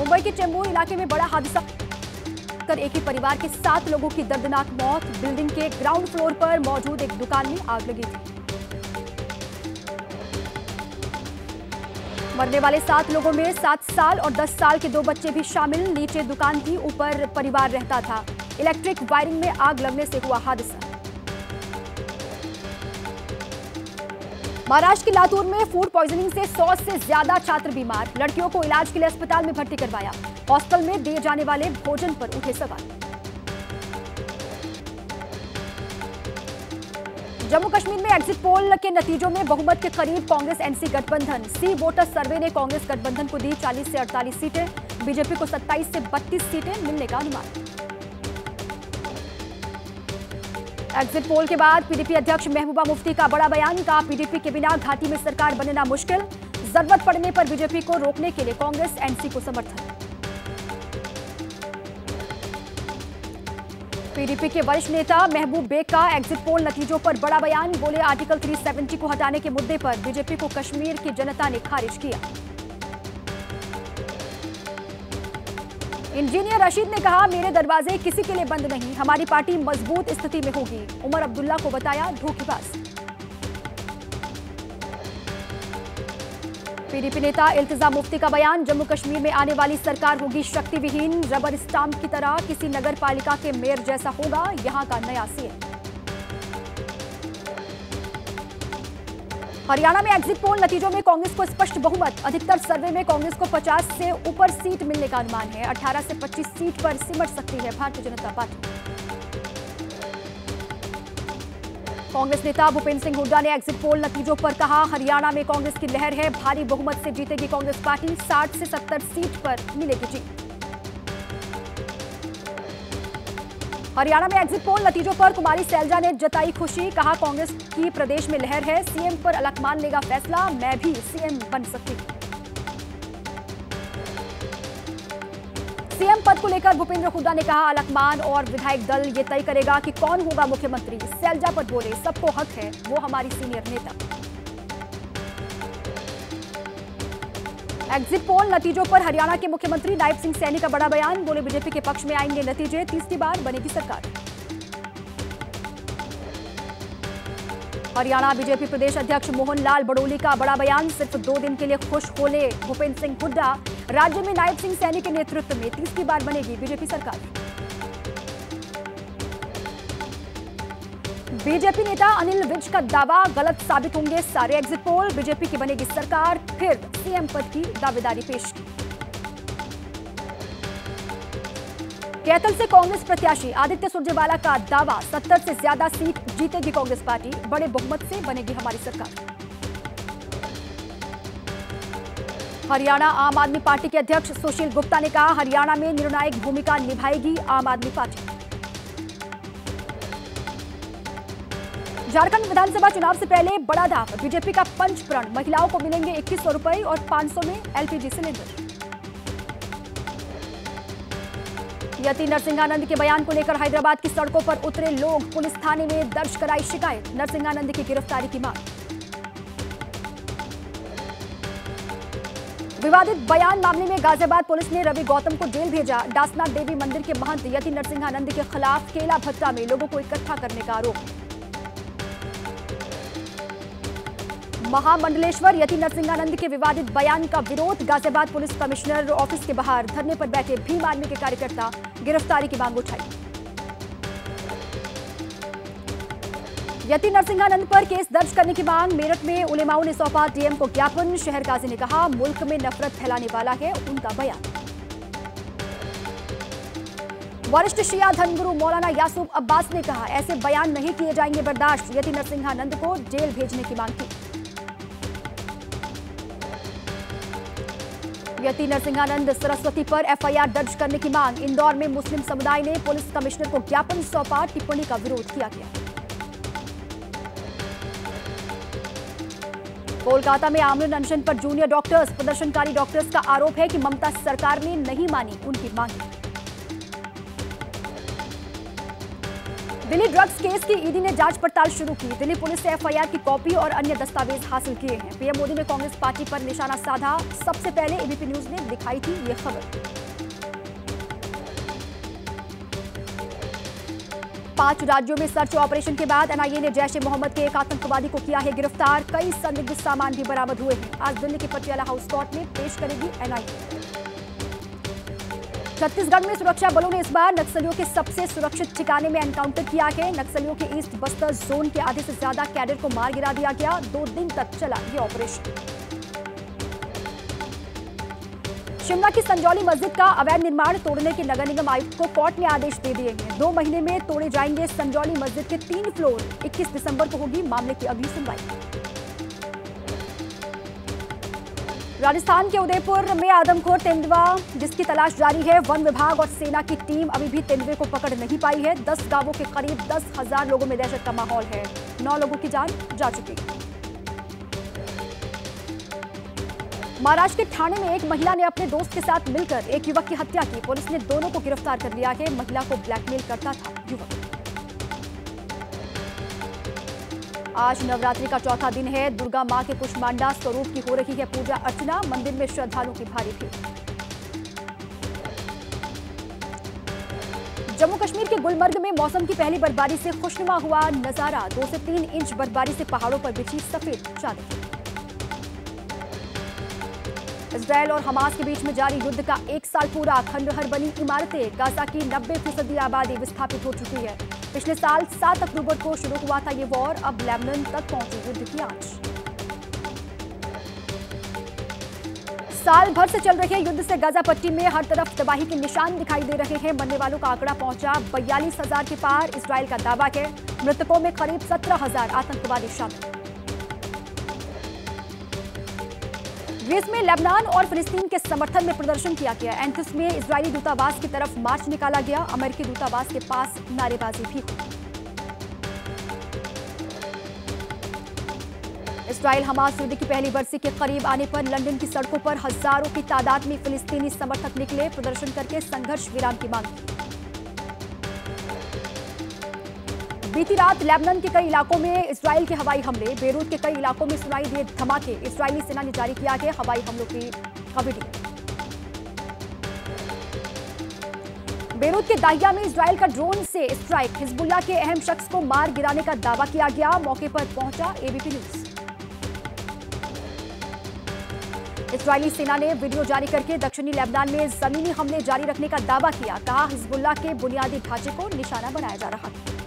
मुंबई के चेंबूर इलाके में बड़ा हादसा कर एक ही परिवार के 7 लोगों की दर्दनाक मौत। बिल्डिंग के ग्राउंड फ्लोर पर मौजूद एक दुकान में आग लगी थी। मरने वाले 7 लोगों में 7 साल और 10 साल के 2 बच्चे भी शामिल। नीचे दुकान थी, ऊपर परिवार रहता था। इलेक्ट्रिक वायरिंग में आग लगने से हुआ हादसा। महाराष्ट्र के लातूर में फूड पॉइजनिंग से 100 से ज्यादा छात्र बीमार। लड़कियों को इलाज के लिए अस्पताल में भर्ती करवाया। हॉस्टल में दिए जाने वाले भोजन पर उठे सवाल। जम्मू कश्मीर में एग्जिट पोल के नतीजों में बहुमत के करीब कांग्रेस एनसी गठबंधन। सी वोटर सर्वे ने कांग्रेस गठबंधन को दी 40 से 48 सीटें। बीजेपी को 27 से 32 सीटें मिलने का अनुमान। एग्जिट पोल के बाद पीडीपी अध्यक्ष महबूबा मुफ्ती का बड़ा बयान। कहा, पीडीपी के बिना घाटी में सरकार बनना मुश्किल। जरूरत पड़ने पर बीजेपी को रोकने के लिए कांग्रेस एनसी को समर्थन। पीडीपी के वरिष्ठ नेता महबूब बेग का एग्जिट पोल नतीजों पर बड़ा बयान। बोले, आर्टिकल 370 को हटाने के मुद्दे पर बीजेपी को कश्मीर की जनता ने खारिज किया। इंजीनियर रशीद ने कहा, मेरे दरवाजे किसी के लिए बंद नहीं, हमारी पार्टी मजबूत स्थिति में होगी। उमर अब्दुल्ला को बताया धोखेबाज। पीडीपी नेता इल्तिजा मुफ्ती का बयान। जम्मू कश्मीर में आने वाली सरकार होगी शक्ति विहीन। रबर स्टाम्प की तरह किसी नगर पालिका के मेयर जैसा होगा यहां का नया सीएम। हरियाणा में एग्जिट पोल नतीजों में कांग्रेस को स्पष्ट बहुमत। अधिकतर सर्वे में कांग्रेस को 50 से ऊपर सीट मिलने का अनुमान है। 18 से 25 सीट पर सिमट सकती है भारतीय जनता पार्टी। कांग्रेस नेता भूपेंद्र सिंह हुड्डा ने एग्जिट पोल नतीजों पर कहा, हरियाणा में कांग्रेस की लहर है। भारी बहुमत से जीतेगी कांग्रेस पार्टी। 60 से 70 सीट पर मिलेगी जीत। हरियाणा में एग्जिट पोल नतीजों पर कुमारी सैलजा ने जताई खुशी। कहा, कांग्रेस की प्रदेश में लहर है। सीएम पर अलकमान लेगा फैसला। मैं भी सीएम बन सकती हूं। सीएम पद को लेकर भूपेंद्र हुड्डा ने कहा, अलकमान और विधायक दल ये तय करेगा कि कौन होगा मुख्यमंत्री। सैलजा पर बोले, सबको हक है, वो हमारी सीनियर नेता। एग्जिट पोल नतीजों पर हरियाणा के मुख्यमंत्री नायब सिंह सैनी का बड़ा बयान। बोले, बीजेपी के पक्ष में आएंगे नतीजे। 30वीं बार बनेगी सरकार। हरियाणा बीजेपी प्रदेश अध्यक्ष मोहन लाल बड़ोली का बड़ा बयान। सिर्फ 2 दिन के लिए खुश होले भूपेंद्र सिंह हुड्डा। राज्य में नायब सिंह सैनी के नेतृत्व में 30वीं बार बनेगी बीजेपी सरकार। बीजेपी नेता अनिल विज का दावा, गलत साबित होंगे सारे एग्जिट पोल। बीजेपी की बनेगी सरकार। फिर सीएम पद की दावेदारी पेश की। कैथल से कांग्रेस प्रत्याशी आदित्य सुरजेवाला का दावा, 70 से ज्यादा सीट जीतेगी कांग्रेस पार्टी। बड़े बहुमत से बनेगी हमारी सरकार। हरियाणा आम आदमी पार्टी के अध्यक्ष सुशील गुप्ता ने कहा, हरियाणा में निर्णायक भूमिका निभाएगी आम आदमी पार्टी। झारखंड विधानसभा चुनाव से पहले बड़ा दाव, बीजेपी का पंच प्रण। महिलाओं को मिलेंगे 2100 रुपए और 500 में एलपीजी सिलेंडर। यति नरसिंहानंद के बयान को लेकर हैदराबाद की सड़कों पर उतरे लोग। पुलिस थाने में दर्ज कराई शिकायत। नरसिंहानंद की गिरफ्तारी की मांग। विवादित बयान मामले में गाजियाबाद पुलिस ने रवि गौतम को जेल भेजा। दासनाथ देवी मंदिर के महंत यति नरसिंहानंद के खिलाफ केला भट्टा में लोगों को इकट्ठा करने का आरोप। महामंडलेश्वर यति नरसिंहानंद के विवादित बयान का विरोध। गाजियाबाद पुलिस कमिश्नर ऑफिस के बाहर धरने पर बैठे भीम आर्मी के कार्यकर्ता। गिरफ्तारी की मांग उठाई। यति नरसिंहानंद पर केस दर्ज करने की मांग। मेरठ में उलेमाओं ने सौंपा डीएम को ज्ञापन। शहर काजी ने कहा, मुल्क में नफरत फैलाने वाला है उनका बयान। वरिष्ठ शिया धर्मगुरु मौलाना यासूब अब्बास ने कहा, ऐसे बयान नहीं किए जाएंगे बर्दाश्त। यति नरसिंहानंद को जेल भेजने की मांग की। यति नरसिंहानंद सरस्वती पर एफआईआर दर्ज करने की मांग। इंदौर में मुस्लिम समुदाय ने पुलिस कमिश्नर को ज्ञापन सौंपा। टिप्पणी का विरोध किया गया। कोलकाता में आमरण अनशन पर जूनियर डॉक्टर्स। प्रदर्शनकारी डॉक्टर्स का आरोप है कि ममता सरकार ने नहीं मानी उनकी मांगें। दिल्ली ड्रग्स केस की ईडी ने जांच पड़ताल शुरू की। दिल्ली पुलिस से एफआईआर की कॉपी और अन्य दस्तावेज हासिल किए हैं। पीएम मोदी ने कांग्रेस पार्टी पर निशाना साधा। सबसे पहले एबीपी न्यूज ने दिखाई थी ये खबर। 5 राज्यों में सर्च ऑपरेशन के बाद एनआईए ने जैश ए मोहम्मद के एक आतंकवादी को किया है गिरफ्तार। कई संदिग्ध सामान भी बरामद हुए हैं। आज दिल्ली के पटियाला हाउस कोर्ट में पेश करेगी एनआईए। छत्तीसगढ़ में सुरक्षा बलों ने इस बार नक्सलियों के सबसे सुरक्षित ठिकाने में एनकाउंटर किया है। नक्सलियों के ईस्ट बस्तर जोन के आधे से ज्यादा कैडर को मार गिरा दिया गया। 2 दिन तक चला ये ऑपरेशन। शिमला की संजौली मस्जिद का अवैध निर्माण तोड़ने के नगर निगम आयुक्त को कोर्ट ने आदेश दे दिए हैं। 2 महीने में तोड़े जाएंगे संजौली मस्जिद के 3 फ्लोर। 21 दिसंबर को होगी मामले की अगली सुनवाई। राजस्थान के उदयपुर में आदमखोर तेंदुआ जिसकी तलाश जारी है। वन विभाग और सेना की टीम अभी भी तेंदुए को पकड़ नहीं पाई है। 10 गांवों के करीब 10,000 लोगों में दहशत का माहौल है। 9 लोगों की जान जा चुकी है। महाराष्ट्र के ठाणे में एक महिला ने अपने दोस्त के साथ मिलकर एक युवक की हत्या की। पुलिस ने दोनों को गिरफ्तार कर लिया है। महिला को ब्लैकमेल करता था युवक। आज नवरात्रि का चौथा दिन है। दुर्गा मां के कुष्मांडा स्वरूप की हो रही है पूजा अर्चना। मंदिर में श्रद्धालुओं की भारी भीड़। जम्मू कश्मीर के गुलमर्ग में मौसम की पहली बर्फबारी से खुशनुमा हुआ नजारा। 2 से 3 इंच बर्फबारी से पहाड़ों पर बिछी सफेद चादर। इजरायल और हमास के बीच में जारी युद्ध का 1 साल पूरा। खंडहर बनी इमारतें। गाजा की 90% आबादी विस्थापित हो चुकी है। पिछले साल 7 अक्टूबर को शुरू हुआ था ये वॉर। अब लेबनान तक पहुंची युद्ध की आंच। साल भर से चल रहे युद्ध से गाजा पट्टी में हर तरफ तबाही के निशान दिखाई दे रहे हैं। मरने वालों का आंकड़ा पहुंचा 42,000 के पार। इजरायल का दावा है मृतकों में करीब 17,000 आतंकवादी शामिल। ग्रीस में लेबनान और फिलिस्तीन के समर्थन में प्रदर्शन किया गया। एथेंस में इजरायली दूतावास की तरफ मार्च निकाला गया। अमेरिकी दूतावास के पास नारेबाजी भी हुई। इजरायल हमास युद्ध की पहली बरसी के करीब आने पर लंदन की सड़कों पर हजारों की तादाद में फिलिस्तीनी समर्थक निकले। प्रदर्शन करके संघर्ष विराम की मांग की। बीती रात लेबनान के कई इलाकों में इजरायल के हवाई हमले। बेरूत के कई इलाकों में सुनाई दिए धमाके। इजरायली सेना ने जारी किया है हवाई हमलों की वीडियो। बेरूत के दाहिया में इजरायल का ड्रोन से स्ट्राइक। हिजबुल्लाह के अहम शख्स को मार गिराने का दावा किया गया। मौके पर पहुंचा एबीपी न्यूज। इजरायली सेना ने वीडियो जारी करके दक्षिणी लेबनान में जमीनी हमले जारी रखने का दावा किया। कहा हिजबुल्लाह के बुनियादी ढांचे को निशाना बनाया जा रहा है।